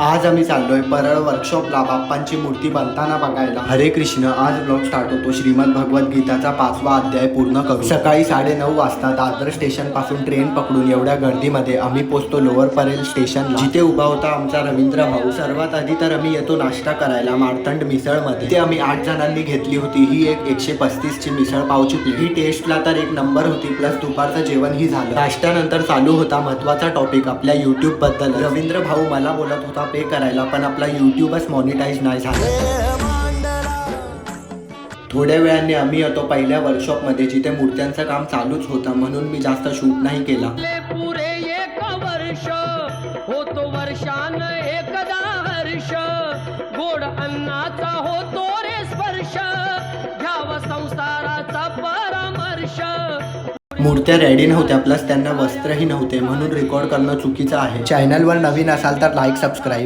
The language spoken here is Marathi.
आज आम्ही चाललोय परळ वर्कशॉपला बाप्पांची मूर्ती बनताना बघायला। हरे कृष्ण। आज ब्लॉग स्टार्ट होतो श्रीमद भगवत गीताचा 5वा अध्याय पूर्ण करू। सकाळी 9:30 वाजता दादर स्टेशन पासून ट्रेन पकडून एवढ्या गर्दीमध्ये आम्ही पोहोचतो लोअर परेल स्टेशनला, जिथे उभा होता आमचा रवींद्र भाऊ। सर्वात आधी तर आम्ही येतो नाश्ता करायला मार्तंड मिसळ मध्ये। ते आम्ही 8 जणांनी घेतली होती। ही एक 135 ची मिसळ पावची प्लेट। ही टेस्टला तर एक नंबर होती, प्लस दुपारचं जेवण ही झालं। नाश्त्यानंतर चालू होता महत्वाचा टॉपिक आपल्या युट्यूब बद्दल। रवींद्र भाऊ मला बोलत होता पे करायला, पण आपला युट्यूबच मॉनिटाईज नाही झाला। थोड्या वेळाने आम्ही येतो पहिल्या वर्कशॉप मध्ये, जिथे मूर्त्यांचं काम चालूच होतं, म्हणून मी जास्त शूट नाही केला। पुरे 1 वर्ष होतो वर्षान एकदा हर्ष, गोड अन्नाचा होतो रे स्पर्श, घ्यावा संसाराचा परामर्श। मूर्त्या रेडी नव्हत्या, प्लस त्यांना वस्त्रही नव्हते, म्हणून रेकॉर्ड करणं चुकीचं आहे। चॅनलवर नवीन असाल तर लाईक सबस्क्राईब